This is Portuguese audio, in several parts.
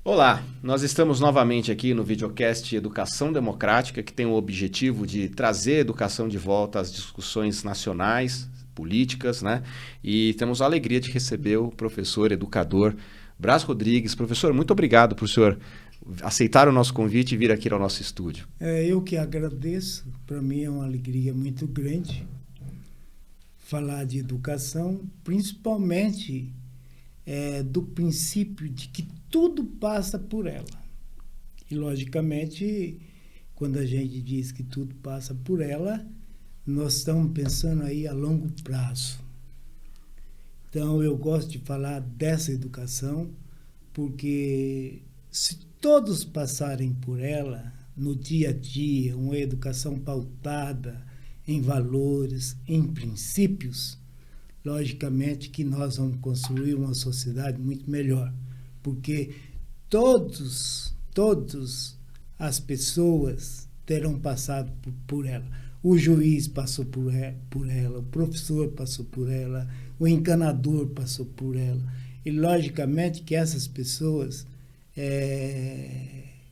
Olá, nós estamos novamente aqui no videocast Educação Democrática, que tem o objetivo de trazer a educação de volta às discussões nacionais, políticas, né? E temos a alegria de receber o professor, educador Brás Rodrigues. Professor, muito obrigado por o senhor aceitar o nosso convite e vir aqui ao nosso estúdio. Eu que agradeço, para mim é uma alegria muito grande falar de educação, principalmente do princípio de que tudo passa por ela. E, logicamente, quando a gente diz que tudo passa por ela, nós estamos pensando aí a longo prazo. Então, eu gosto de falar dessa educação, porque se todos passarem por ela, no dia a dia, uma educação pautada em valores, em princípios, logicamente que nós vamos construir uma sociedade muito melhor, porque todas as pessoas terão passado por ela. O juiz passou por ela, o professor passou por ela, o encanador passou por ela. E, logicamente, que essas pessoas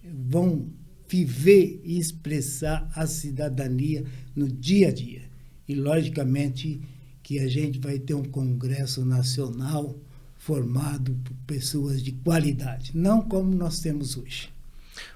vão viver e expressar a cidadania no dia a dia. E, logicamente, que a gente vai ter um Congresso Nacional formado por pessoas de qualidade, não como nós temos hoje.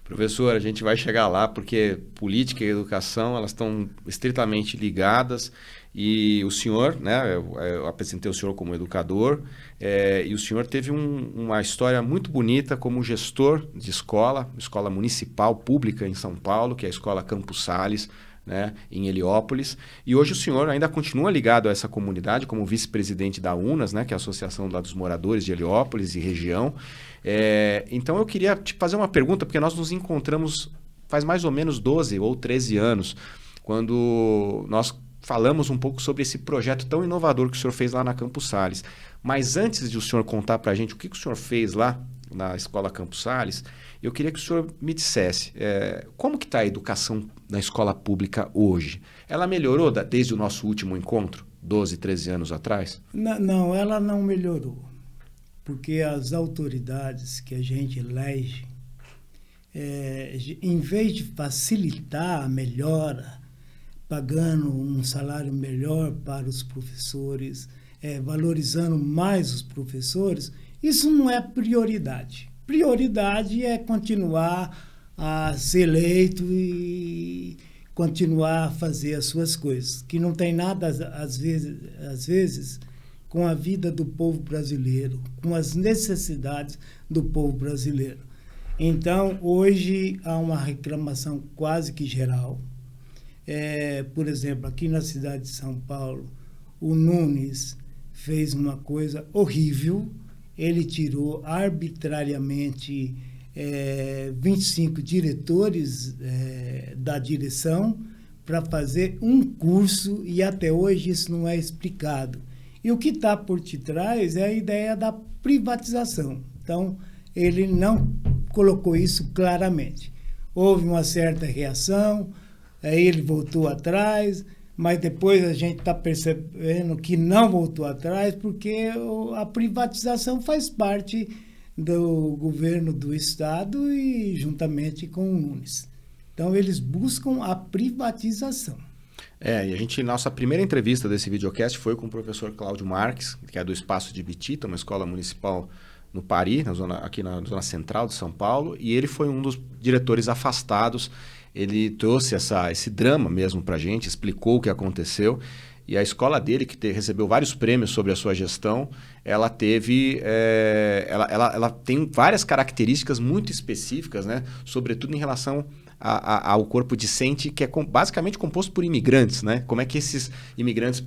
Professor, a gente vai chegar lá porque política e educação elas estão estritamente ligadas e o senhor, né, eu apresentei o senhor como educador e o senhor teve uma história muito bonita como gestor de escola municipal pública em São Paulo, que é a Escola Campos Sales, né, em Heliópolis, e hoje o senhor ainda continua ligado a essa comunidade como vice-presidente da UNAS, né, que é a Associação lá dos Moradores de Heliópolis e região. Então eu queria te fazer uma pergunta, porque nós nos encontramos faz mais ou menos 12 ou 13 anos, quando nós falamos um pouco sobre esse projeto tão inovador que o senhor fez lá na Campos Sales. Mas antes de o senhor contar para a gente o que o senhor fez lá na Escola Campos Sales, eu queria que o senhor me dissesse como que está a educação na escola pública hoje? Ela melhorou desde o nosso último encontro, 12, 13 anos atrás? Não, ela não melhorou, porque as autoridades que a gente elege, em vez de facilitar a melhora, pagando um salário melhor para os professores, valorizando mais os professores, isso não é prioridade. Prioridade é continuar a ser eleito e continuar a fazer as suas coisas, que não tem nada, às vezes, com a vida do povo brasileiro, com as necessidades do povo brasileiro. Então, hoje, há uma reclamação quase que geral. Por exemplo, aqui na cidade de São Paulo, o Nunes fez uma coisa horrível. Ele tirou arbitrariamente 25 diretores da direção para fazer um curso e até hoje isso não é explicado. E o que está por detrás é a ideia da privatização. Então, ele não colocou isso claramente. Houve uma certa reação, aí ele voltou atrás, mas depois a gente está percebendo que não voltou atrás, porque a privatização faz parte do governo do Estado e juntamente com o Nunes. Então, eles buscam a privatização. E nossa primeira entrevista desse videocast foi com o professor Cláudio Marques, que é do Espaço de Bitita, uma escola municipal no Pari, aqui na zona central de São Paulo, e ele foi um dos diretores afastados. Ele trouxe esse drama mesmo para a gente, explicou o que aconteceu. E a escola dele, que recebeu vários prêmios sobre a sua gestão, ela tem várias características muito específicas, né? Sobretudo em relação ao corpo discente, que é basicamente composto por imigrantes, né? Como é que esses imigrantes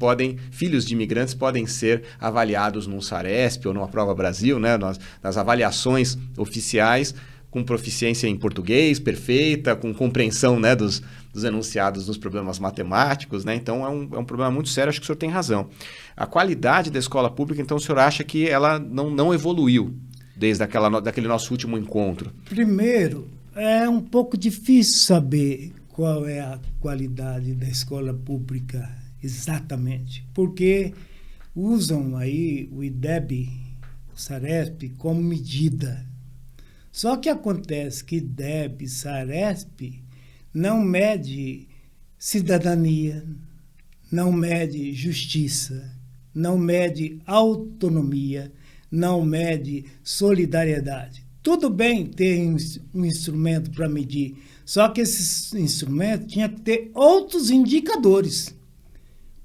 filhos de imigrantes podem ser avaliados num Saresp ou numa Prova Brasil, né? Nas avaliações oficiais, com proficiência em português perfeita, com compreensão, né, dos enunciados dos problemas matemáticos, né? Então é um problema muito sério, acho que o senhor tem razão. A qualidade da escola pública, então o senhor acha que ela não evoluiu desde daquele nosso último encontro? Primeiro, é um pouco difícil saber qual é a qualidade da escola pública exatamente, porque usam aí o IDEB, o Saresp, como medida. Só que acontece que IDEB, Saresp não mede cidadania, não mede justiça, não mede autonomia, não mede solidariedade. Tudo bem ter um instrumento para medir, só que esse instrumento tinha que ter outros indicadores.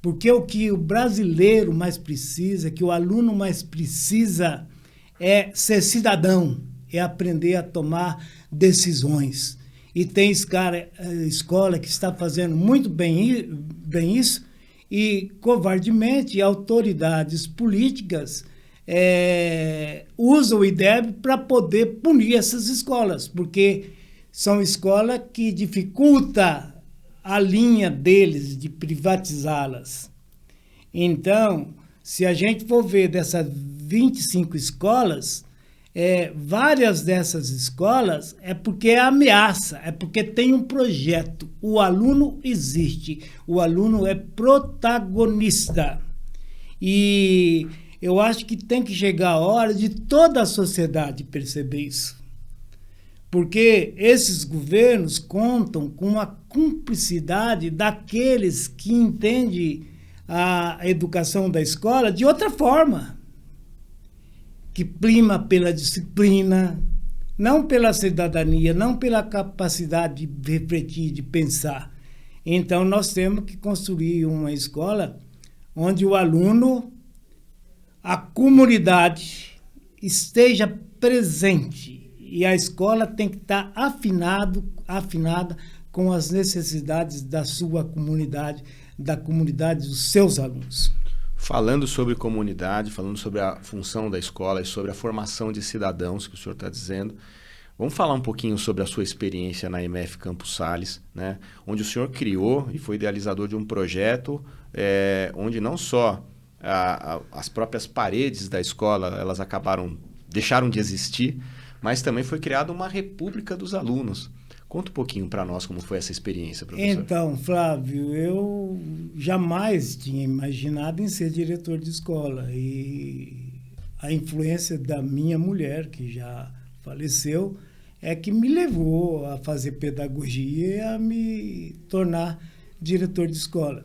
Porque o que o brasileiro mais precisa, que o aluno mais precisa, é ser cidadão, é aprender a tomar decisões. E tem escola que está fazendo muito bem isso, e covardemente autoridades políticas usam o IDEB para poder punir essas escolas, porque são escolas que dificultam a linha deles de privatizá-las. Então, se a gente for ver dessas 25 escolas, várias dessas escolas é porque é ameaça, é porque tem um projeto. O aluno existe, o aluno é protagonista. E eu acho que tem que chegar a hora de toda a sociedade perceber isso. Porque esses governos contam com a cumplicidade daqueles que entendem a educação da escola de outra forma, que prima pela disciplina, não pela cidadania, não pela capacidade de refletir, de pensar. Então, nós temos que construir uma escola onde o aluno, a comunidade, esteja presente. E a escola tem que estar afinada com as necessidades da sua comunidade, da comunidade dos seus alunos. Falando sobre comunidade, falando sobre a função da escola e sobre a formação de cidadãos que o senhor está dizendo, vamos falar um pouquinho sobre a sua experiência na EMF Campos Sales, né? Onde o senhor criou e foi idealizador de um projeto onde não só as próprias paredes da escola elas deixaram de existir, mas também foi criada uma república dos alunos. Conta um pouquinho para nós como foi essa experiência, professor. Então, Flávio, eu jamais tinha imaginado em ser diretor de escola. E a influência da minha mulher, que já faleceu, é que me levou a fazer pedagogia e a me tornar diretor de escola.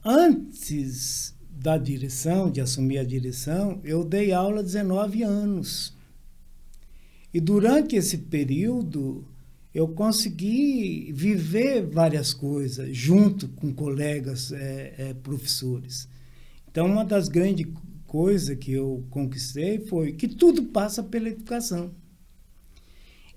Antes da direção, de assumir a direção, eu dei aula há 19 anos. E durante esse período, eu consegui viver várias coisas, junto com colegas professores. Então, uma das grandes coisas que eu conquistei foi que tudo passa pela educação.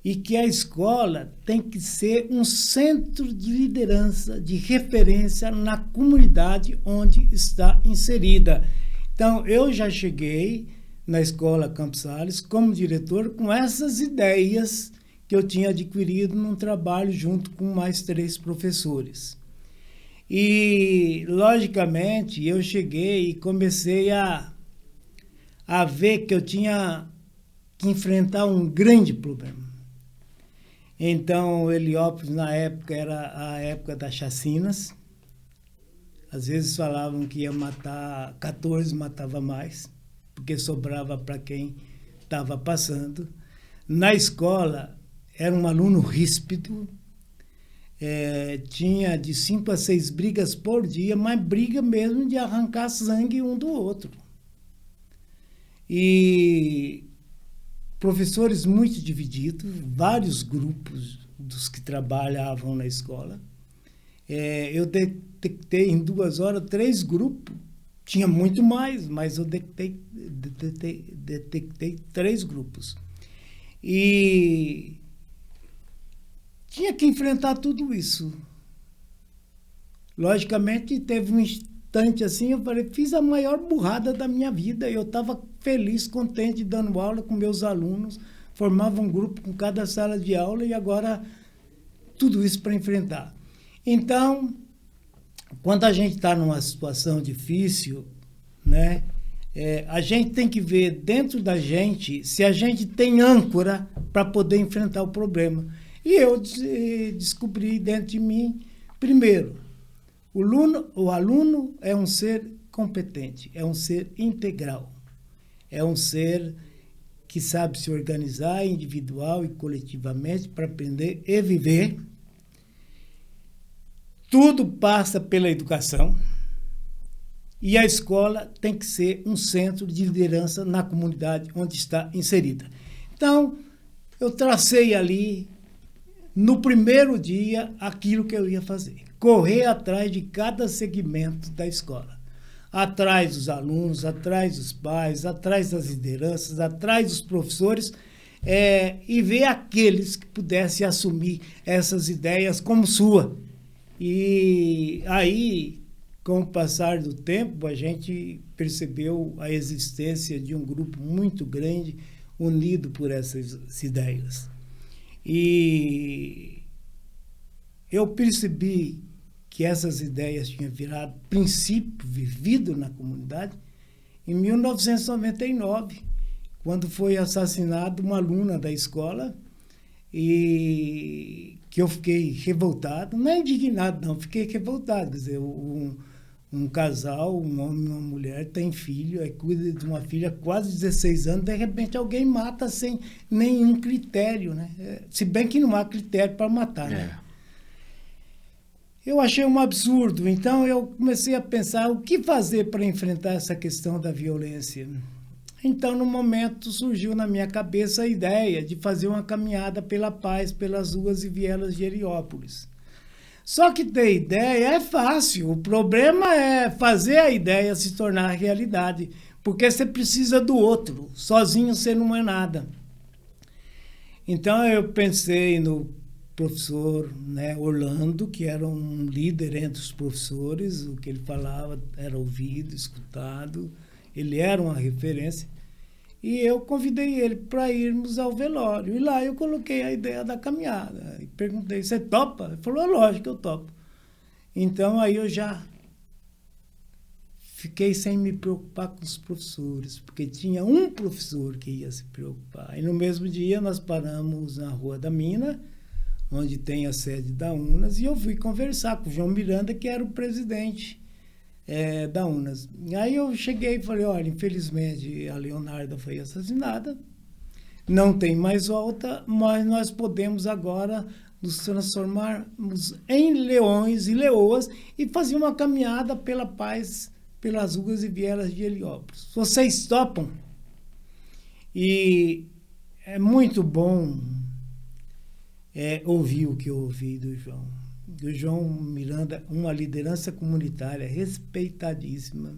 E que a escola tem que ser um centro de liderança, de referência na comunidade onde está inserida. Então, eu já cheguei na Escola Campos Sales como diretor com essas ideias que eu tinha adquirido num trabalho junto com mais 3 professores. E, logicamente, eu cheguei e comecei a ver que eu tinha que enfrentar um grande problema. Então, Heliópolis, na época, era a época das chacinas. Às vezes falavam que ia matar 14, matava mais, porque sobrava para quem estava passando. Na escola, era um aluno ríspido, tinha de 5 a 6 brigas por dia, mas briga mesmo de arrancar sangue um do outro. E professores muito divididos, vários grupos dos que trabalhavam na escola. Eu detectei em 2 horas 3 grupos. Tinha muito mais, mas eu detectei 3 grupos. E tinha que enfrentar tudo isso. Logicamente, teve um instante assim, eu falei, fiz a maior burrada da minha vida. Eu estava feliz, contente, dando aula com meus alunos, formava um grupo com cada sala de aula e agora tudo isso para enfrentar. Então, quando a gente está numa situação difícil, né, a gente tem que ver dentro da gente se a gente tem âncora para poder enfrentar o problema. E eu descobri dentro de mim, primeiro, o aluno é um ser competente, é um ser integral, é um ser que sabe se organizar individual e coletivamente para aprender e viver. Tudo passa pela educação. E a escola tem que ser um centro de liderança na comunidade onde está inserida. Então, eu tracei ali, no primeiro dia, aquilo que eu ia fazer. Correr atrás de cada segmento da escola. Atrás dos alunos, atrás dos pais, atrás das lideranças, atrás dos professores, e ver aqueles que pudessem assumir essas ideias como sua. E aí, com o passar do tempo, a gente percebeu a existência de um grupo muito grande unido por essas ideias. E eu percebi que essas ideias tinham virado princípio vivido na comunidade em 1999, quando foi assassinada uma aluna da escola, e que eu fiquei revoltado, não é indignado não, fiquei revoltado. Quer dizer, um casal, um homem e uma mulher, tem filho, aí cuida de uma filha quase 16 anos, de repente alguém mata sem nenhum critério, né? Se bem que não há critério para matar, né? Eu achei um absurdo, então eu comecei a pensar o que fazer para enfrentar essa questão da violência. Então, no momento, surgiu na minha cabeça a ideia de fazer uma caminhada pela paz, pelas ruas e vielas de Heliópolis. Só que ter ideia é fácil, o problema é fazer a ideia se tornar realidade, porque você precisa do outro, sozinho você não é nada. Então, eu pensei no professor, né, Orlando, que era um líder entre os professores, o que ele falava era ouvido, escutado, ele era uma referência, e eu convidei ele para irmos ao velório. E lá eu coloquei a ideia da caminhada. E perguntei, você topa? Ele falou, lógico que eu topo. Então aí eu já fiquei sem me preocupar com os professores, porque tinha um professor que ia se preocupar. E no mesmo dia nós paramos na Rua da Mina, onde tem a sede da UNAS, e eu fui conversar com o João Miranda, que era o presidente da UNAS. Aí eu cheguei e falei, olha, infelizmente a Leonarda foi assassinada, não tem mais volta, mas nós podemos agora nos transformarmos em leões e leoas e fazer uma caminhada pela paz, pelas ruas e vielas de Heliópolis. Vocês topam? E é muito bom ouvir o que eu ouvi do João. Do João Miranda, uma liderança comunitária respeitadíssima,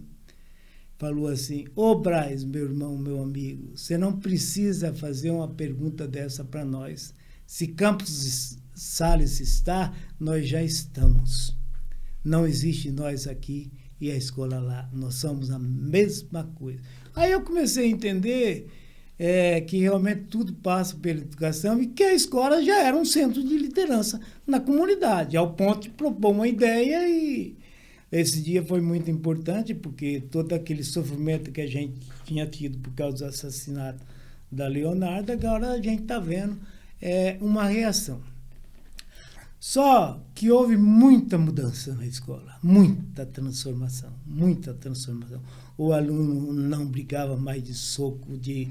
falou assim, ô Braz, meu irmão, meu amigo, você não precisa fazer uma pergunta dessa para nós. Se Campos Sales está, nós já estamos. Não existe nós aqui e a escola lá. Nós somos a mesma coisa. Aí eu comecei a entender que realmente tudo passa pela educação e que a escola já era um centro de liderança na comunidade, ao ponto de propor uma ideia. E esse dia foi muito importante, porque todo aquele sofrimento que a gente tinha tido por causa do assassinato da Leonarda, agora a gente está vendo uma reação. Só que houve muita mudança na escola, muita transformação, muita transformação. O aluno não brigava mais de soco, de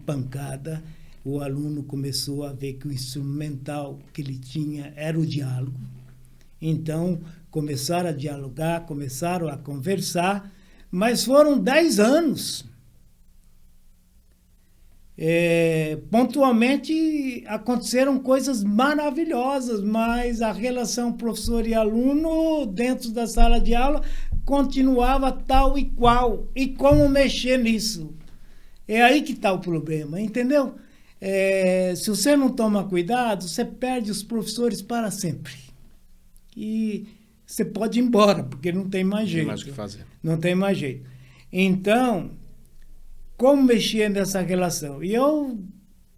pancada. O aluno começou a ver que o instrumental que ele tinha era o diálogo. Então, começaram a dialogar, começaram a conversar, mas foram 10 anos. Pontualmente aconteceram coisas maravilhosas, mas a relação professor e aluno dentro da sala de aula continuava tal e qual. E como mexer nisso? É aí que está o problema, entendeu? Se você não toma cuidado, você perde os professores para sempre. E você pode ir embora, porque não tem mais jeito. Não tem mais o que fazer. Não tem mais jeito. Então, como mexer nessa relação? E eu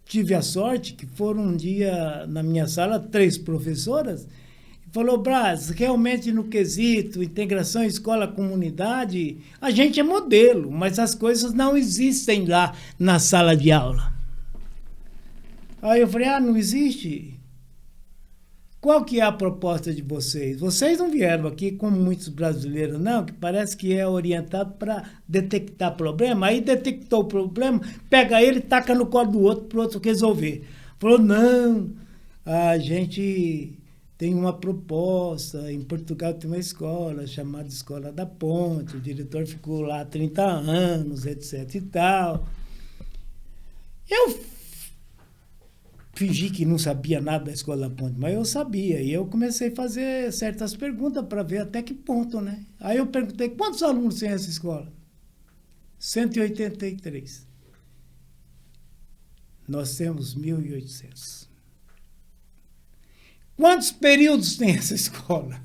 tive a sorte que foram um dia na minha sala 3 professoras e falou, Braz, realmente no quesito integração escola-comunidade, a gente é modelo, mas as coisas não existem lá na sala de aula. Aí eu falei, não existe? qual que é a proposta de vocês? Vocês não vieram aqui, como muitos brasileiros, não, que parece que é orientado para detectar problema. Aí detectou o problema, pega ele, taca no colo do outro para o outro resolver. Falou, não, a gente tem uma proposta, em Portugal tem uma escola chamada Escola da Ponte, o diretor ficou lá há 30 anos, etc e tal. Eu fingi que não sabia nada da Escola da Ponte, mas eu sabia. E eu comecei a fazer certas perguntas para ver até que ponto, né? Aí eu perguntei, quantos alunos tem essa escola? 183. Nós temos 1.800. Quantos períodos tem essa escola?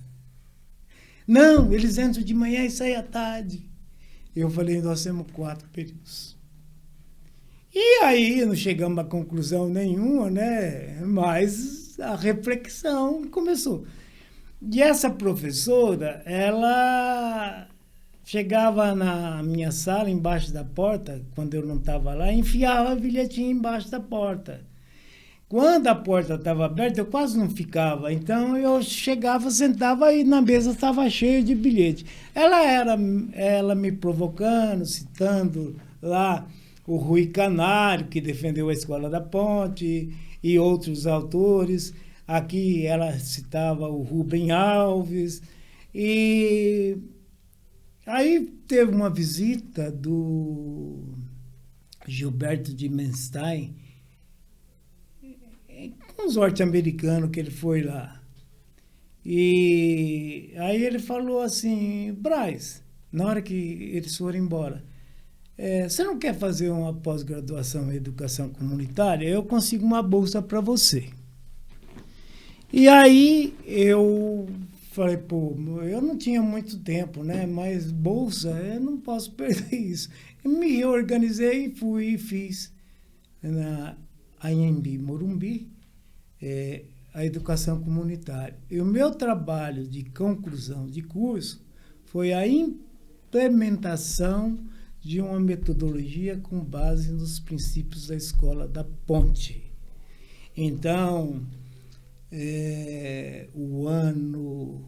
Não, eles entram de manhã e saem à tarde. Eu falei, nós temos 4 períodos. E aí não chegamos a conclusão nenhuma, né? Mas a reflexão começou. E essa professora, ela chegava na minha sala, embaixo da porta, quando eu não estava lá, enfiava bilhetinho embaixo da porta. Quando a porta estava aberta, eu quase não ficava. Então, eu chegava, sentava e na mesa estava cheio de bilhete. Ela me provocando, citando lá o Rui Canário, que defendeu a Escola da Ponte, e outros autores. Aqui ela citava o Rubem Alves. E aí teve uma visita do Gilberto de Menstein, uns norte-americanos que ele foi lá. E aí ele falou assim, Braz, na hora que eles foram embora, você não quer fazer uma pós-graduação em educação comunitária? Eu consigo uma bolsa para você. E aí eu falei, pô, eu não tinha muito tempo, né? Mas bolsa, eu não posso perder isso. Eu me reorganizei e fui e fiz na Anhembi Morumbi, a educação comunitária. E o meu trabalho de conclusão de curso foi a implementação de uma metodologia com base nos princípios da Escola da Ponte. Então, o ano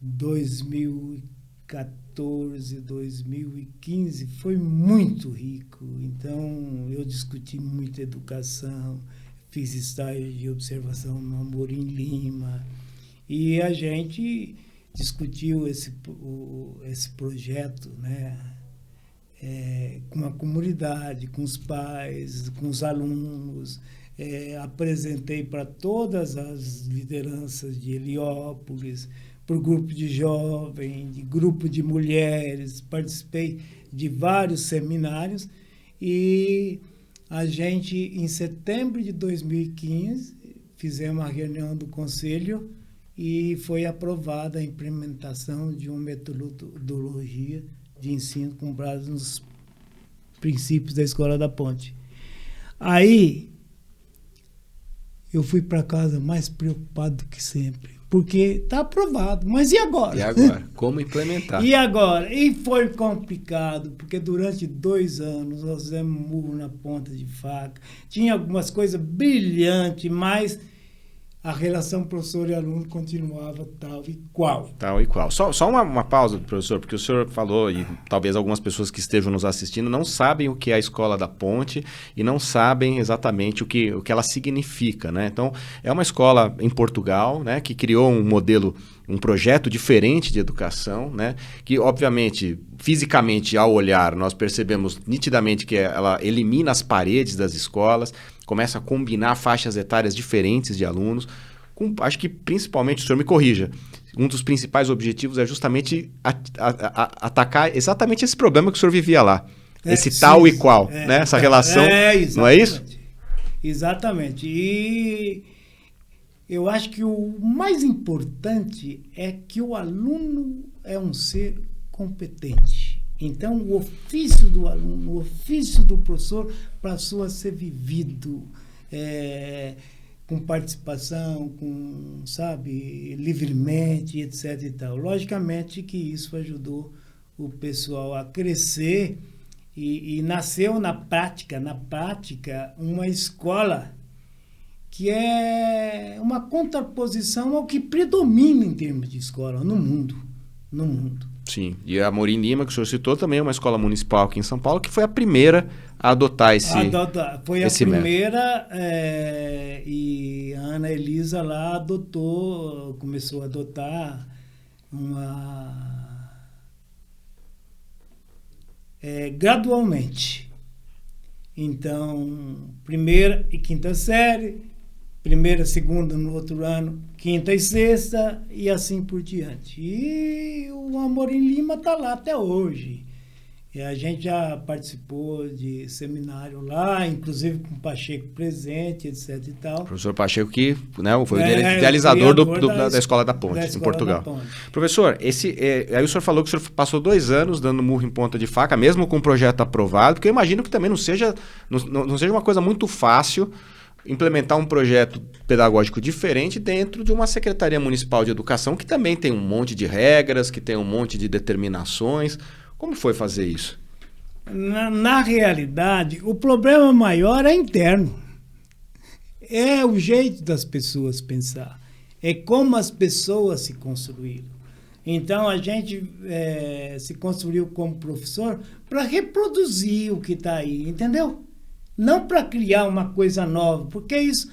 2014, 2015 foi muito rico. Então, eu discuti muito educação, fiz estágio de observação no Amorim Lima, e a gente discutiu esse projeto, né, com a comunidade, com os pais, com os alunos. Apresentei para todas as lideranças de Heliópolis, para o grupo de jovens, de grupo de mulheres, participei de vários seminários, e a gente, em setembro de 2015, fizemos a reunião do conselho e foi aprovada a implementação de uma metodologia de ensino com base nos princípios da Escola da Ponte. Aí, eu fui para casa mais preocupado do que sempre, porque está aprovado, mas e agora? E agora? Como implementar? E agora? E foi complicado, porque durante 2 anos nós fizemos murro na ponta de faca, tinha algumas coisas brilhantes, mas a relação professor e aluno continuava tal e qual. Tal e qual. Só uma pausa, professor, porque o senhor falou, e talvez algumas pessoas que estejam nos assistindo não sabem o que é a Escola da Ponte e não sabem exatamente o que ela significa, né? Então, é uma escola em Portugal, né, que criou um modelo, um projeto diferente de educação, né, que, obviamente, fisicamente, ao olhar, nós percebemos nitidamente que ela elimina as paredes das escolas, começa a combinar faixas etárias diferentes de alunos. Acho que, principalmente, o senhor me corrija, um dos principais objetivos é justamente atacar exatamente esse problema que o senhor vivia lá. Esse sim, tal e qual, né? Essa relação, não é isso? Exatamente. E eu acho que o mais importante é que o aluno é um ser competente. Então, o ofício do aluno, o ofício do professor passou a ser vivido com participação, livremente, etc. e tal. Logicamente que isso ajudou o pessoal a crescer e nasceu na prática, uma escola que é uma contraposição ao que predomina em termos de escola no mundo. No mundo. Sim, e a Amorim Lima, que o senhor citou, também é uma escola municipal aqui em São Paulo, que foi a primeira a adotar Foi a esse primeira, e a Ana Elisa lá começou a adotar gradualmente. Então, primeira e quinta série, primeira, segunda no outro ano, quinta e sexta, e assim por diante. E o Amorim Lima está lá até hoje. E a gente já participou de seminário lá, inclusive com o Pacheco presente, etc. e tal. O professor Pacheco, que, né, foi o idealizador da Escola da Ponte, em Portugal. Professor, aí o senhor falou que o senhor passou 2 anos dando murro em ponta de faca, mesmo com o projeto aprovado, porque eu imagino que também não seja uma coisa muito fácil implementar um projeto pedagógico diferente dentro de uma Secretaria Municipal de Educação, que também tem um monte de regras, que tem um monte de determinações. Como foi fazer isso? Na realidade, o problema maior é interno. É o jeito das pessoas pensar. É como as pessoas se construíram. Então, a gente se construiu como professor para reproduzir o que está aí, entendeu? Não para criar uma coisa nova, porque isso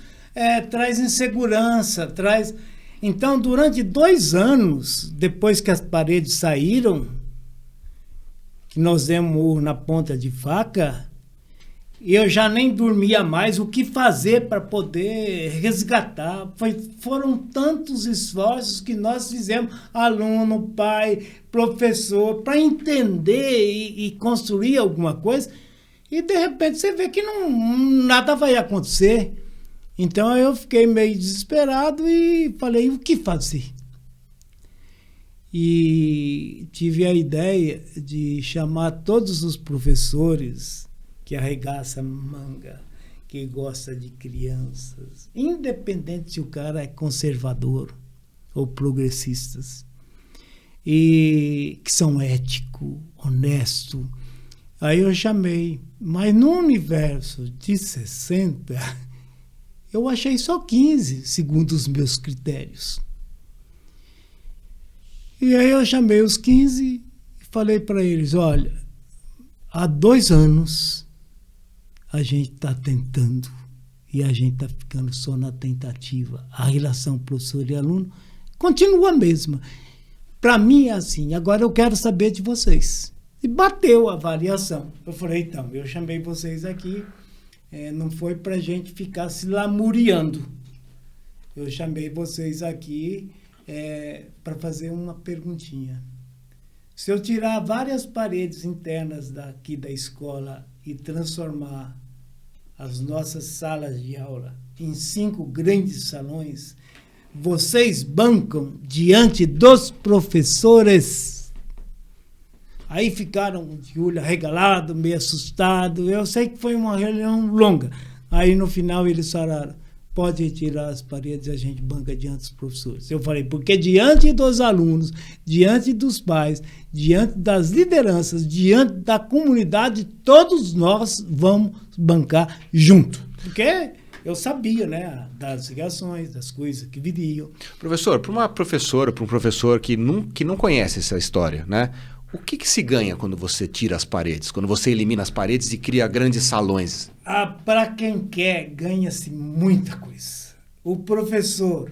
traz insegurança, traz... Então, durante 2 anos, depois que as paredes saíram, que nós demos na ponta de faca, eu já nem dormia mais o que fazer para poder resgatar. Foram tantos esforços que nós fizemos, aluno, pai, professor, para entender e construir alguma coisa, e de repente você vê que nada vai acontecer. Então eu fiquei meio desesperado e falei, o que fazer? E tive a ideia de chamar todos os professores que arregaçam manga, que gostam de crianças, independente se o cara é conservador ou progressistas, e que são éticos, honestos. Aí eu chamei, mas no universo de 60, eu achei só 15, segundo os meus critérios. E aí eu chamei os 15 e falei para eles, olha, há 2 anos a gente está tentando e a gente está ficando só na tentativa. A relação professor e aluno continua a mesma. Para mim é assim, agora eu quero saber de vocês. E bateu a avaliação. Eu falei, então, eu chamei vocês aqui, não foi para a gente ficar se lamuriando. Eu chamei vocês aqui para fazer uma perguntinha. Se eu tirar várias paredes internas daqui da escola e transformar as nossas salas de aula em 5 grandes salões, vocês bancam diante dos professores? Aí ficaram de olho arregalado, meio assustado. Eu sei que foi uma reunião longa. Aí no final eles falaram, pode retirar as paredes e a gente banca diante dos professores. Eu falei, porque diante dos alunos, diante dos pais, diante das lideranças, diante da comunidade, todos nós vamos bancar junto. Porque eu sabia, né, das ligações, das coisas que viriam. Professor, para uma professora, para um professor que não conhece essa história, né? O que se ganha quando você tira as paredes, quando você elimina as paredes e cria grandes salões? Para quem quer, ganha-se muita coisa. O professor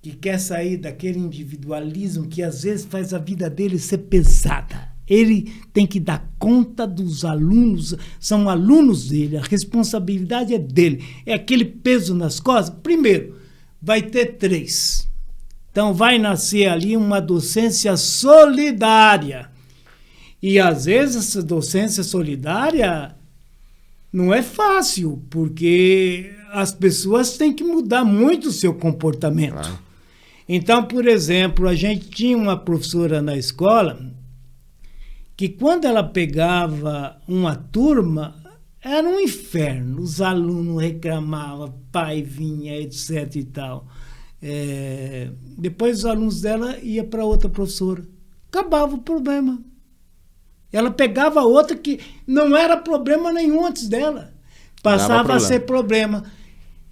que quer sair daquele individualismo que às vezes faz a vida dele ser pesada. Ele tem que dar conta dos alunos, são alunos dele, a responsabilidade é dele. É aquele peso nas costas. Primeiro, vai ter 3. Então, vai nascer ali uma docência solidária. E, às vezes, essa docência solidária não é fácil, porque as pessoas têm que mudar muito o seu comportamento. Claro. Então, por exemplo, a gente tinha uma professora na escola que, quando ela pegava uma turma, era um inferno. Os alunos reclamavam, pai vinha, etc. e tal. Depois os alunos dela iam para outra professora. Acabava o problema. Ela pegava outra que não era problema nenhum antes dela. Passava a ser problema.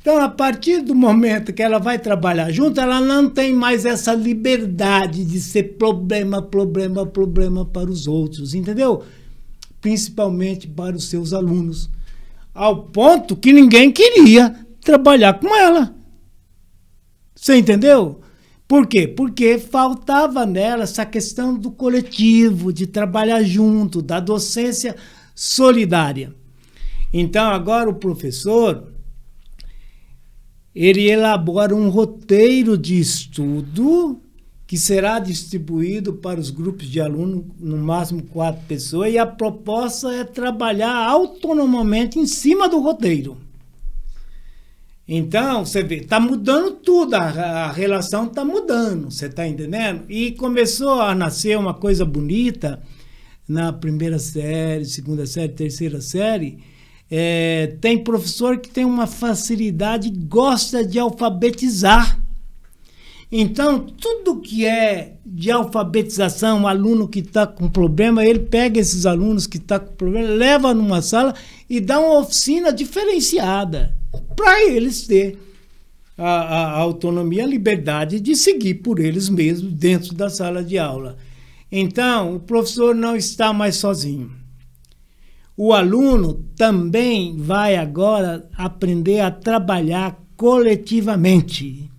Então, a partir do momento que ela vai trabalhar junto, ela não tem mais essa liberdade de ser problema para os outros, entendeu? Principalmente para os seus alunos. Ao ponto que ninguém queria trabalhar com ela. Você entendeu? Por quê? Porque faltava nela essa questão do coletivo, de trabalhar junto, da docência solidária. Então, agora o professor, ele elabora um roteiro de estudo que será distribuído para os grupos de alunos, no máximo 4 pessoas, e a proposta é trabalhar autonomamente em cima do roteiro. Então, você vê, está mudando tudo, a relação está mudando, você está entendendo? E começou a nascer uma coisa bonita na primeira série, segunda série, terceira série. Tem professor que tem uma facilidade, gosta de alfabetizar. Então, tudo que é de alfabetização, um aluno que está com problema, ele pega esses alunos que estão com problema, leva numa sala e dá uma oficina diferenciada para eles ter a autonomia, a liberdade de seguir por eles mesmos dentro da sala de aula. Então, o professor não está mais sozinho. O aluno também vai agora aprender a trabalhar coletivamente.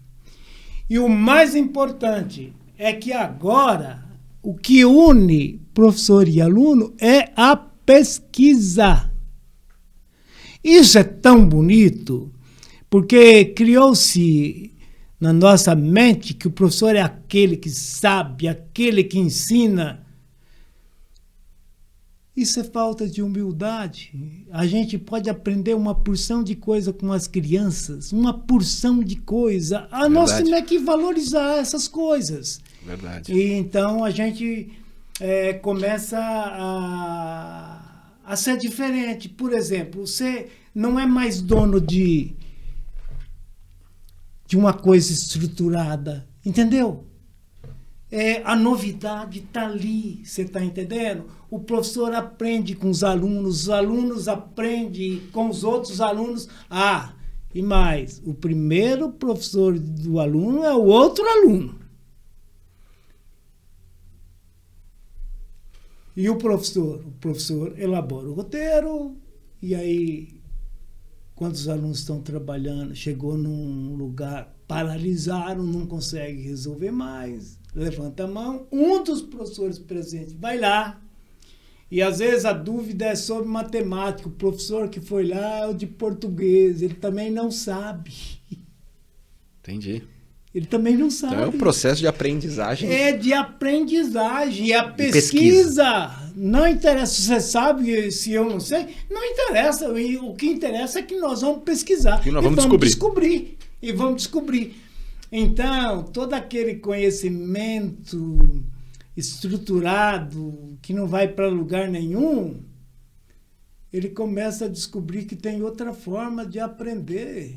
E o mais importante é que agora o que une professor e aluno é a pesquisa. Isso é tão bonito, porque criou-se na nossa mente que o professor é aquele que sabe, aquele que ensina. Isso é falta de humildade. A gente pode aprender uma porção de coisa com as crianças, uma porção de coisa. Nós temos que valorizar essas coisas. Verdade. E então a gente começa a ser diferente. Por exemplo, você não é mais dono de uma coisa estruturada, entendeu? A novidade está ali, você está entendendo? O professor aprende com os alunos aprendem com os outros alunos. E mais, o primeiro professor do aluno é o outro aluno. E o professor elabora o roteiro, e aí, quando os alunos estão trabalhando, chegou num lugar, paralisaram, não consegue resolver mais, levanta a mão, um dos professores presentes vai lá, e às vezes a dúvida é sobre matemática, o professor que foi lá é o de português, ele também não sabe. Entendi. Ele também não sabe. Então é um processo de aprendizagem. É de aprendizagem. E a pesquisa não interessa. Você sabe se eu não sei? Não interessa. O que interessa é que nós vamos pesquisar. E nós vamos descobrir. E vamos descobrir. Então, todo aquele conhecimento estruturado que não vai para lugar nenhum, ele começa a descobrir que tem outra forma de aprender.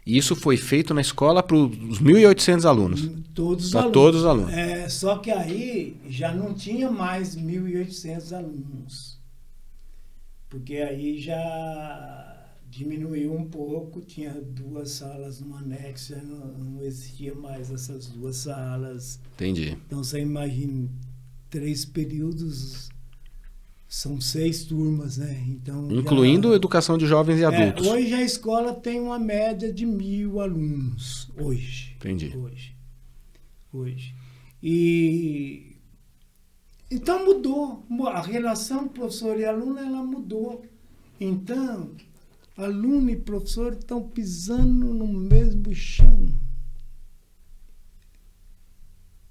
E isso foi feito na escola para os 1.800 alunos? Todos os alunos. Só que aí já não tinha mais 1.800 alunos. Porque aí já diminuiu um pouco, tinha 2 salas no anexo, não existia mais essas 2 salas. Entendi. Então você imagina, 3 períodos... São 6 turmas, né? Então, incluindo educação de jovens e adultos. Hoje a escola tem uma média de 1.000 alunos. Hoje. Entendi. Hoje. E então mudou. A relação professor e aluno, ela mudou. Então, aluno e professor estão pisando no mesmo chão.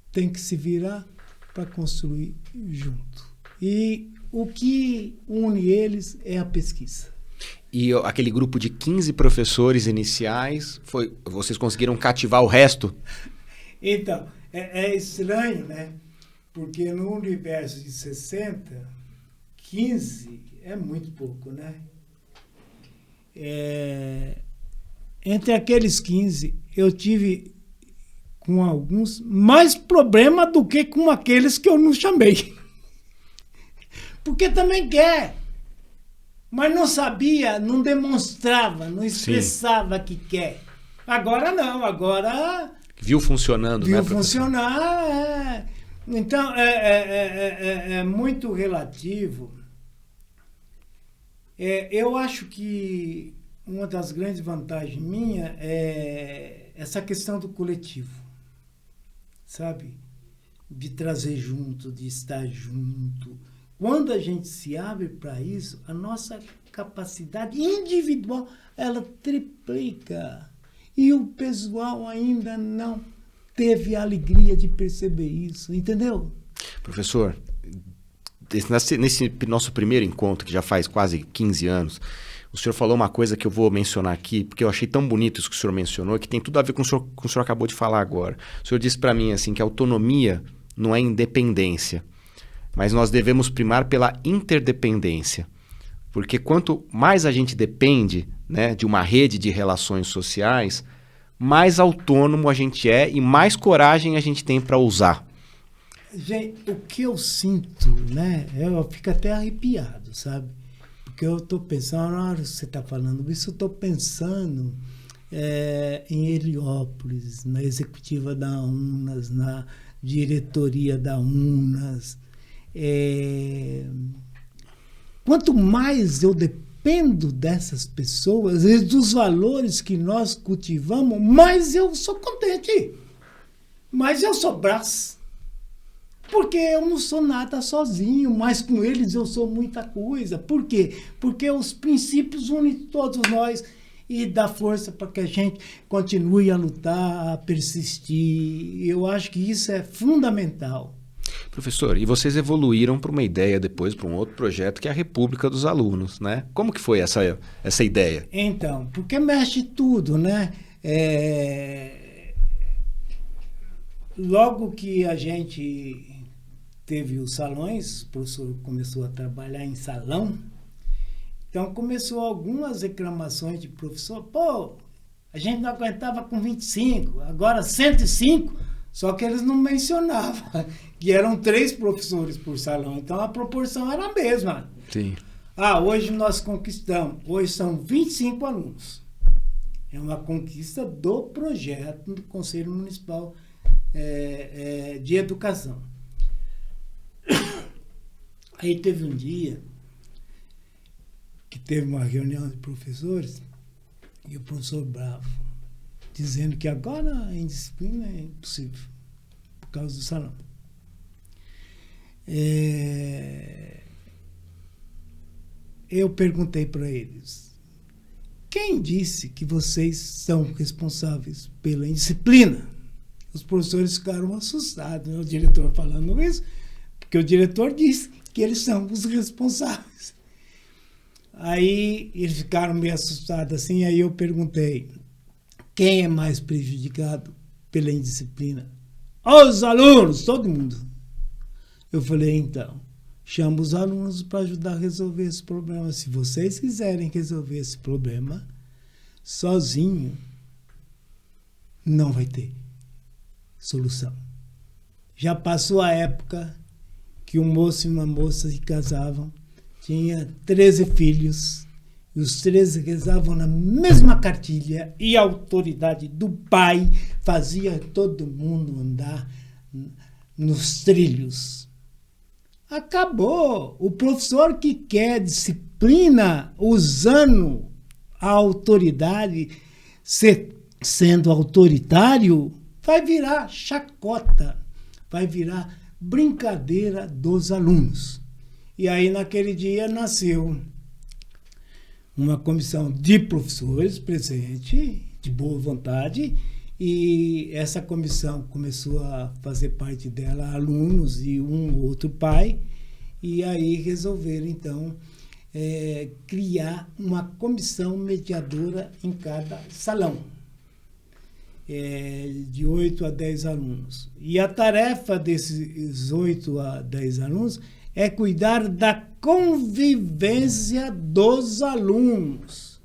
Tem que se virar para construir junto. E o que une eles é a pesquisa. E aquele grupo de 15 professores iniciais, vocês conseguiram cativar o resto? Então, é estranho, né? Porque no universo de 60, 15 é muito pouco, né? Entre aqueles 15, eu tive com alguns mais problema do que com aqueles que eu não chamei. Porque também quer. mas não sabia, não demonstrava, não expressava que quer. Agora não, agora... Viu funcionando, viu né, funcionar, Então, é muito relativo. Eu acho que uma das grandes vantagens minha é essa questão do coletivo, sabe? De trazer junto, de estar junto. Quando a gente se abre para isso, a nossa capacidade individual, ela triplica. E o pessoal ainda não teve a alegria de perceber isso, entendeu? Professor, nesse nosso primeiro encontro, que já faz quase 15 anos, o senhor falou uma coisa que eu vou mencionar aqui, porque eu achei tão bonito isso que o senhor mencionou, que tem tudo a ver com o senhor acabou de falar agora. O senhor disse para mim assim, que a autonomia não é independência, mas nós devemos primar pela interdependência. Porque quanto mais a gente depende, né, de uma rede de relações sociais, mais autônomo a gente é e mais coragem a gente tem para usar. Gente, o que eu sinto, né? Eu fico até arrepiado, sabe? Porque eu estou pensando, na hora que você está falando isso, eu estou pensando em Heliópolis, na executiva da UNAS, na diretoria da UNAS. Quanto mais eu dependo dessas pessoas e dos valores que nós cultivamos, mais eu sou contente, mais eu sou braço. Porque eu não sou nada sozinho, mas com eles eu sou muita coisa. Por quê? Porque os princípios unem todos nós e dá força para que a gente continue a lutar, a persistir. Eu acho que isso é fundamental. Professor, e vocês evoluíram para uma ideia depois, para um outro projeto, que é a República dos Alunos, né? Como que foi essa ideia? Então, porque mexe tudo, né? Logo que a gente teve os salões, o professor começou a trabalhar em salão, então começou algumas reclamações de professor, a gente não aguentava com 25, agora 105, só que eles não mencionavam que eram 3 professores por salão, então a proporção era a mesma. Sim. Hoje nós conquistamos, hoje são 25 alunos. É uma conquista do projeto do Conselho Municipal de Educação. Aí teve um dia que teve uma reunião de professores e o professor bravo, dizendo que agora a indisciplina é impossível, por causa do salão. Eu perguntei para eles, quem disse que vocês são responsáveis pela indisciplina? Os professores ficaram assustados, né? O diretor falando isso, porque o diretor disse que eles são os responsáveis. Aí eles ficaram meio assustados assim, aí eu perguntei, quem é mais prejudicado pela indisciplina? Os alunos, todo mundo. Eu falei, então, chama os alunos para ajudar a resolver esse problema. Se vocês quiserem resolver esse problema, sozinho, não vai ter solução. Já passou a época que um moço e uma moça se casavam, tinha 13 filhos, e os 13 rezavam na mesma cartilha, e a autoridade do pai fazia todo mundo andar nos trilhos. Acabou. O professor que quer disciplina usando a autoridade, sendo autoritário, vai virar chacota, vai virar brincadeira dos alunos. E aí, naquele dia, nasceu uma comissão de professores presente, de boa vontade, e essa comissão começou a fazer parte dela alunos e um ou outro pai, e aí resolveram, então, criar uma comissão mediadora em cada salão, de 8 a 10 alunos. E a tarefa desses 8 a 10 alunos é cuidar da convivência dos alunos.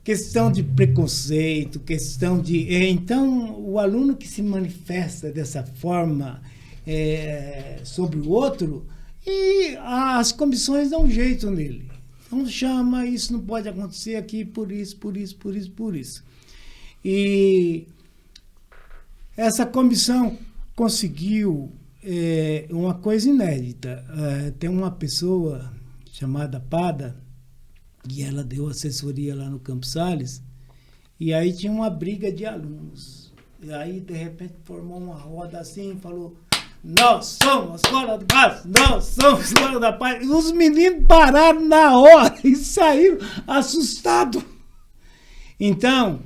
Questão de preconceito, questão de... Então, o aluno que se manifesta dessa forma sobre o outro, e as comissões dão um jeito nele. Então chama, isso não pode acontecer aqui por isso. E essa comissão conseguiu uma coisa inédita. Tem uma pessoa chamada Pada, e ela deu assessoria lá no Campos Sales, e aí tinha uma briga de alunos. E aí, de repente, formou uma roda assim e falou: nós somos a Escola da Paz, nós somos a Escola da Paz. E os meninos pararam na hora e saíram assustados. Então,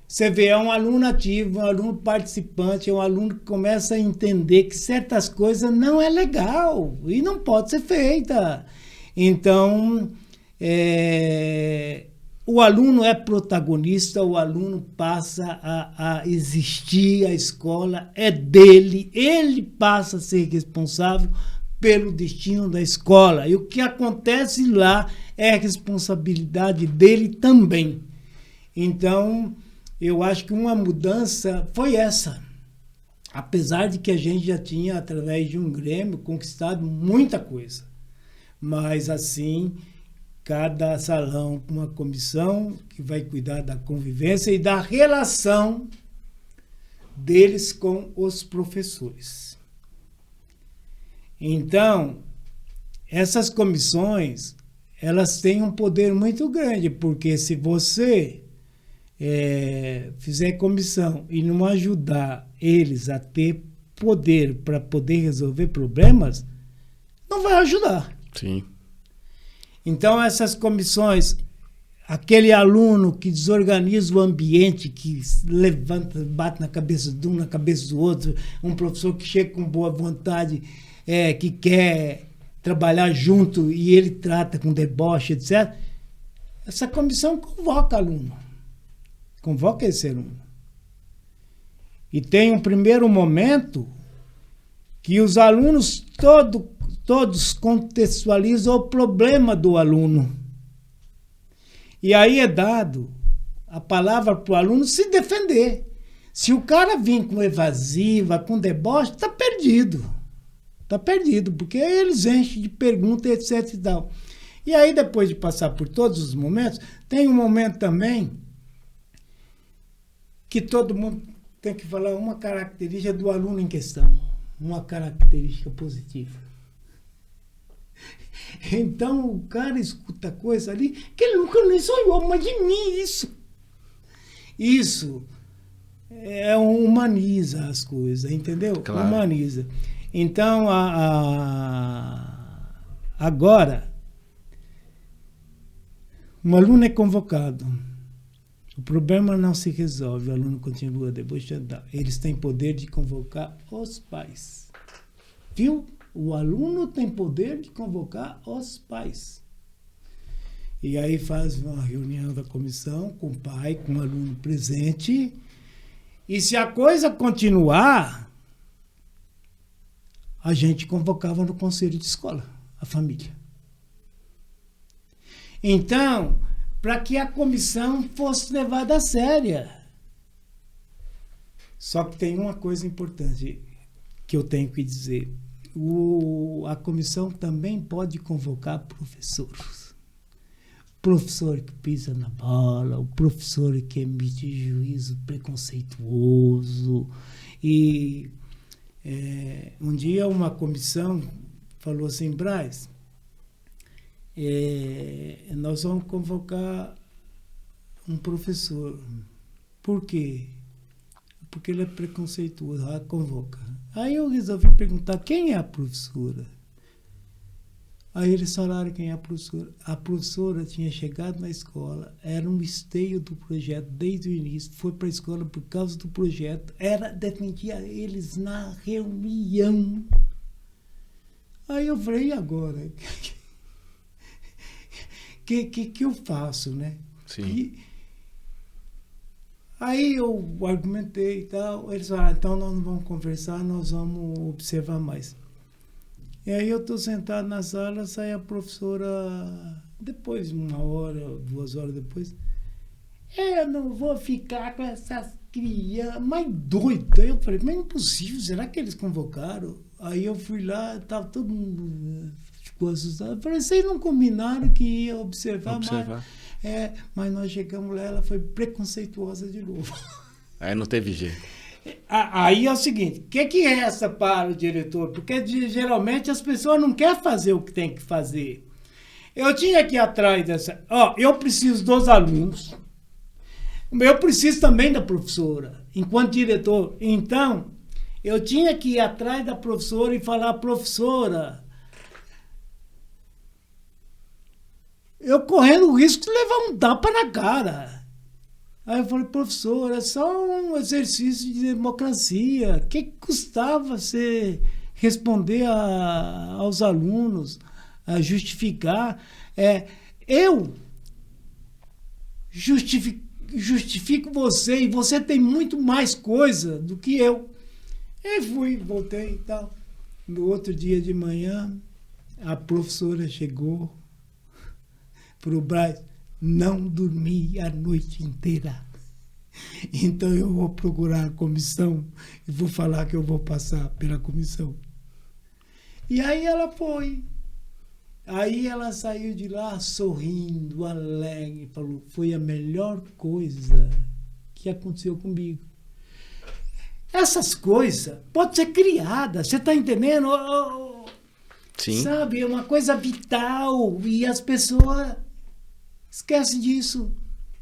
você vê, é um aluno ativo, um aluno participante, é um aluno que começa a entender que certas coisas não é legal e não pode ser feita. Então, o aluno é protagonista, o aluno passa a existir, a escola é dele, ele passa a ser responsável pelo destino da escola. E o que acontece lá é responsabilidade dele também. Então, eu acho que uma mudança foi essa. Apesar de que a gente já tinha, através de um Grêmio, conquistado muita coisa. Mas, assim, cada salão com uma comissão que vai cuidar da convivência e da relação deles com os professores. Então, essas comissões, elas têm um poder muito grande, porque se você fizer comissão e não ajudar eles a ter poder para poder resolver problemas, não vai ajudar. Sim. Então, essas comissões, aquele aluno que desorganiza o ambiente, que levanta, bate na cabeça de um, na cabeça do outro, um professor que chega com boa vontade, que quer trabalhar junto e ele trata com deboche, etc. Essa comissão convoca aluno. Convoca esse aluno. E tem um primeiro momento que os alunos todos contextualizam o problema do aluno. E aí é dado a palavra para o aluno se defender. Se o cara vir com evasiva, com deboche, está perdido. Está perdido, porque eles enchem de perguntas, etc. e tal. E aí, depois de passar por todos os momentos, tem um momento também que todo mundo tem que falar uma característica do aluno em questão. Uma característica positiva. Então o cara escuta coisa ali que ele nunca nem sonhou, mas de mim isso humaniza as coisas, entendeu? Claro. Humaniza. Então agora um aluno é convocado, o problema não se resolve, o aluno continua debochando. Eles têm poder de convocar os pais, viu? O aluno tem poder de convocar os pais. E aí faz uma reunião da comissão com o pai, com o aluno presente. E se a coisa continuar, a gente convocava no conselho de escola, a família. Então, para que a comissão fosse levada a séria. Só que tem uma coisa importante que eu tenho que dizer. A comissão também pode convocar professores. Professor que pisa na bola, o professor que emite juízo preconceituoso. E um dia uma comissão falou assim: Braz, nós vamos convocar um professor. Por quê? Porque ele é preconceituoso. Convoca. Aí eu resolvi perguntar quem é a professora. Aí eles falaram quem é a professora. A professora tinha chegado na escola, era um esteio do projeto desde o início, foi para a escola por causa do projeto, defendia eles na reunião. Aí eu falei: e agora? Que eu faço, né? Sim. Aí eu argumentei e tal, eles falaram: então nós não vamos conversar, nós vamos observar mais. E aí eu estou sentado na sala, sai a professora, depois, 1 hora, 2 horas depois: eu não vou ficar com essas crianças mais doidas. Eu falei: mas é impossível, será que eles convocaram? Aí eu fui lá, estava todo mundo com os resultados. Eu falei, vocês não combinaram que ia observar. Mas nós chegamos lá, ela foi preconceituosa de novo. Aí não teve jeito. Aí é o seguinte, o que resta para o diretor? Porque geralmente as pessoas não querem fazer o que tem que fazer. Eu tinha que ir atrás dessa... eu preciso dos alunos, eu preciso também da professora, enquanto diretor. Então, eu tinha que ir atrás da professora e falar, professora, eu correndo o risco de levar um tapa na cara. Aí eu falei, professor, é só um exercício de democracia. O que custava você responder aos alunos, a justificar? Eu justifico você e você tem muito mais coisa do que eu. E voltei e tal. No outro dia de manhã, a professora chegou para o Braz. Não dormi a noite inteira. Então eu vou procurar a comissão e vou falar que eu vou passar pela comissão. E aí ela foi. Aí ela saiu de lá sorrindo, alegre, falou, foi a melhor coisa que aconteceu comigo. Essas coisas podem ser criadas, você está entendendo? Sim. Sabe, é uma coisa vital e as pessoas... esquece disso.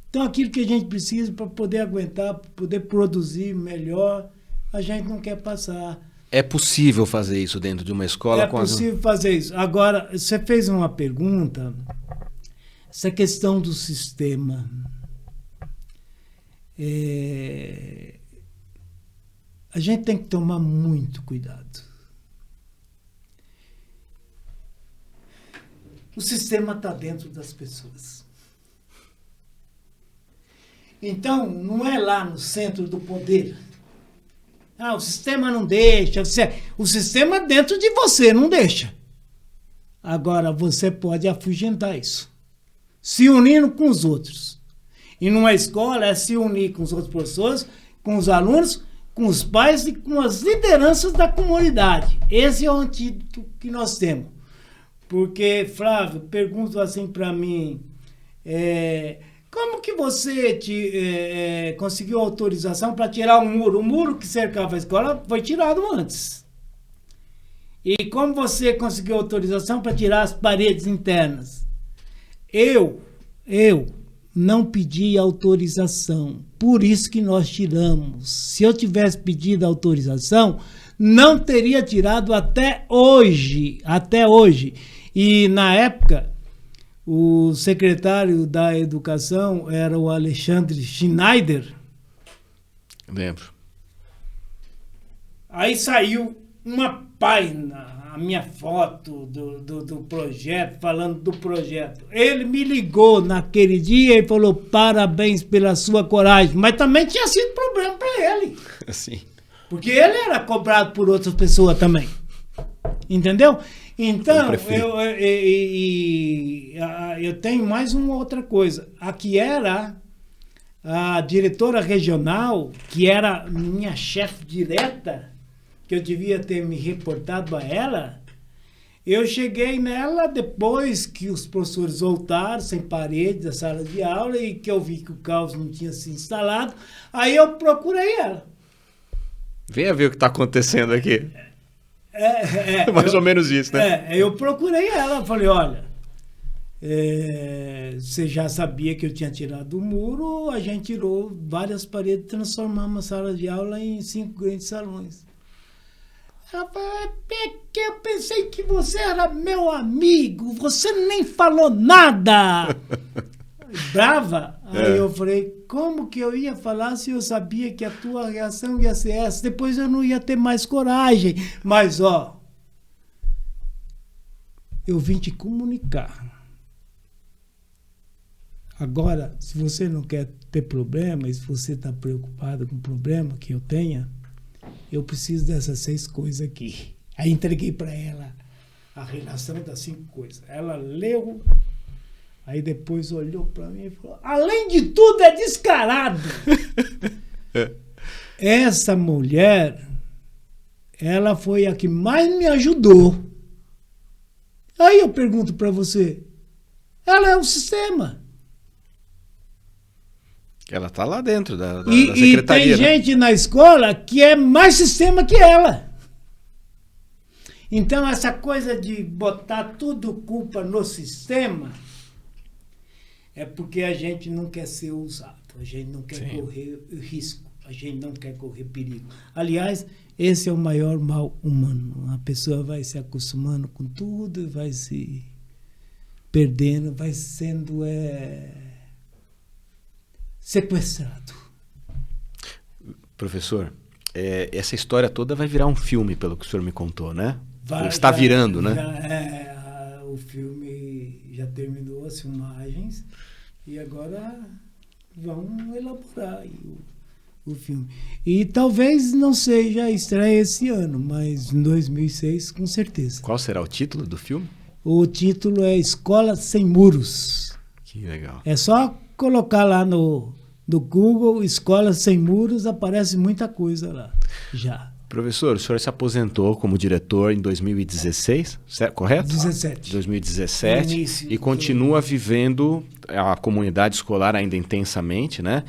Então, aquilo que a gente precisa para poder aguentar, para poder produzir melhor, a gente não quer passar. É possível fazer isso dentro de uma escola? É possível fazer isso. Agora, você fez uma pergunta, essa questão do sistema. A gente tem que tomar muito cuidado. O sistema está dentro das pessoas. Então, não é lá no centro do poder. O sistema não deixa. O sistema dentro de você não deixa. Agora, você pode afugentar isso. Se unindo com os outros. E numa escola é se unir com os outros professores, com os alunos, com os pais e com as lideranças da comunidade. Esse é o antídoto que nós temos. Porque, Flávio, pergunta assim para mim... como que você conseguiu autorização para tirar um muro? O muro que cercava a escola foi tirado antes. E como você conseguiu autorização para tirar as paredes internas? Eu não pedi autorização. Por isso que nós tiramos. Se eu tivesse pedido autorização, não teria tirado até hoje. Até hoje. E na época... o secretário da Educação era o Alexandre Schneider. Lembro. Aí saiu uma página, a minha foto do projeto, falando do projeto. Ele me ligou naquele dia e falou, parabéns pela sua coragem. Mas também tinha sido problema para ele. Sim. Porque ele era cobrado por outras pessoas também. Entendeu? Então, eu tenho mais uma outra coisa. Aqui era a diretora regional, que era minha chefe direta, que eu devia ter me reportado a ela. Eu cheguei nela depois que os professores voltaram, sem parede, da sala de aula, e que eu vi que o caos não tinha se instalado. Aí eu procurei ela. Venha ver o que está acontecendo aqui. Mais ou menos isso, né? Eu procurei ela, falei, olha, você já sabia que eu tinha tirado o muro, a gente tirou várias paredes, transformamos a sala de aula em 5 grandes salões. Ela falou, que eu pensei que você era meu amigo, você nem falou nada. Brava. Aí eu falei, como que eu ia falar se eu sabia que a tua reação ia ser essa? Depois eu não ia ter mais coragem. Mas, eu vim te comunicar. Agora, se você não quer ter problema, e se você está preocupado com o problema que eu tenha, eu preciso dessas 6 coisas aqui. Aí entreguei para ela a relação das 5 coisas. Ela leu... Aí depois olhou para mim e falou, além de tudo é descarado. Essa mulher, ela foi a que mais me ajudou. Aí eu pergunto para você, ela é o sistema. Ela está lá dentro da E secretaria. tem gente na escola que é mais sistema que ela. Então, essa coisa de botar tudo culpa no sistema é porque a gente não quer ser ousado, a gente não quer correr risco, a gente não quer correr perigo. Aliás, esse é o maior mal humano. A pessoa vai se acostumando com tudo, vai se perdendo, vai sendo sequestrado. Professor, essa história toda vai virar um filme, pelo que o senhor me contou, né? Está virando, né? O filme já terminou as filmagens e agora vão elaborar o filme. E talvez não seja a estreia esse ano, mas em 2006, com certeza. Qual será o título do filme? O título é Escola Sem Muros. Que legal. É só colocar lá no Google, Escola Sem Muros, aparece muita coisa lá, já. Professor, o senhor se aposentou como diretor em 2016, correto? 2017. Início, e continua vivendo a comunidade escolar ainda intensamente, né?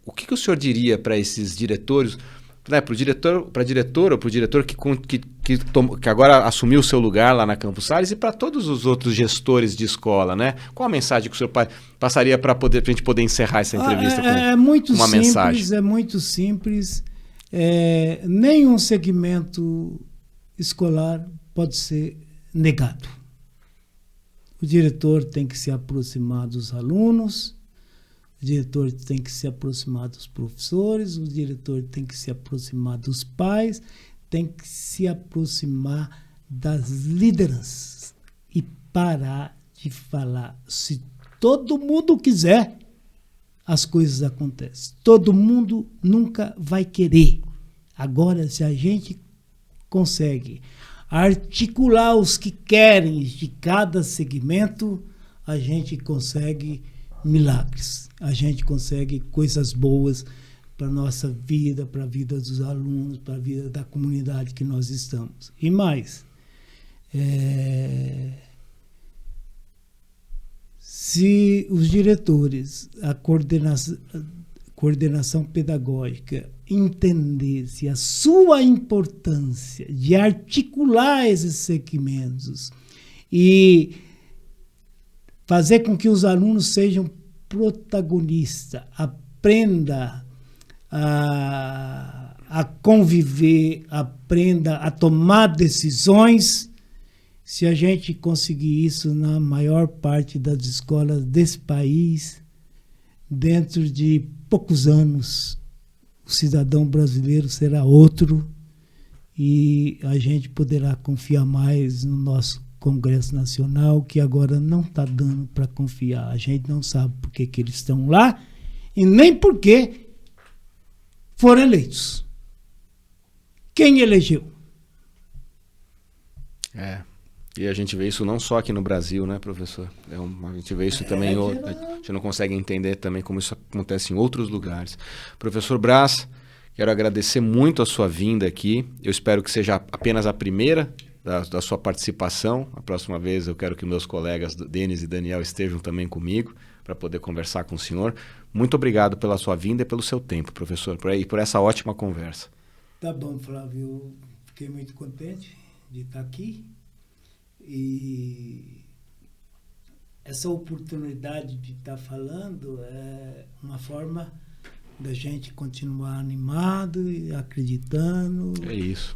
O que o senhor diria para esses diretores, né, para a diretora ou para o diretor que agora assumiu o seu lugar lá na Campos Sales e para todos os outros gestores de escola, né? Qual a mensagem que o senhor passaria para a gente poder encerrar essa entrevista com uma mensagem? É muito simples. Nenhum segmento escolar pode ser negado. O diretor tem que se aproximar dos alunos, o diretor tem que se aproximar dos professores, o diretor tem que se aproximar dos pais, tem que se aproximar das lideranças e parar de falar. Se todo mundo quiser, as coisas acontecem. Todo mundo nunca vai querer. Agora, se a gente consegue articular os que querem de cada segmento, a gente consegue milagres. A gente consegue coisas boas para a nossa vida, para a vida dos alunos, para a vida da comunidade que nós estamos. E mais, se os diretores, a coordenação pedagógica entendesse a sua importância de articular esses segmentos e fazer com que os alunos sejam protagonistas, aprenda a conviver, aprenda a tomar decisões. Se a gente conseguir isso na maior parte das escolas desse país, dentro de poucos anos, o cidadão brasileiro será outro e a gente poderá confiar mais no nosso Congresso Nacional, que agora não está dando para confiar. A gente não sabe por que eles estão lá e nem por que foram eleitos. Quem elegeu? E a gente vê isso não só aqui no Brasil, né, professor? A gente vê isso também, a gente não consegue entender também como isso acontece em outros lugares. Professor Braz, quero agradecer muito a sua vinda aqui. Eu espero que seja apenas a primeira da sua participação. A próxima vez eu quero que meus colegas Denis e Daniel estejam também comigo para poder conversar com o senhor. Muito obrigado pela sua vinda e pelo seu tempo, professor, por essa ótima conversa. Tá bom, Flávio. Eu fiquei muito contente de estar aqui. E essa oportunidade de estar falando é uma forma da gente continuar animado e acreditando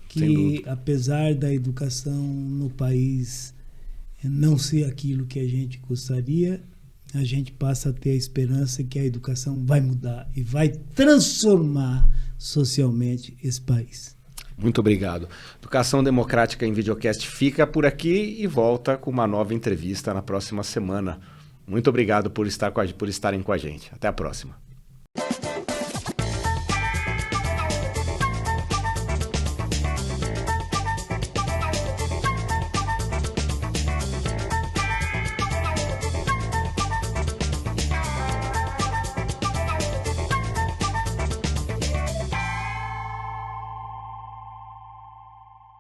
que, apesar da educação no país não ser aquilo que a gente gostaria, a gente passa a ter a esperança que a educação vai mudar e vai transformar socialmente esse país. Muito obrigado. Educação Democrática em Videocast fica por aqui e volta com uma nova entrevista na próxima semana. Muito obrigado por estarem com a gente. Até a próxima.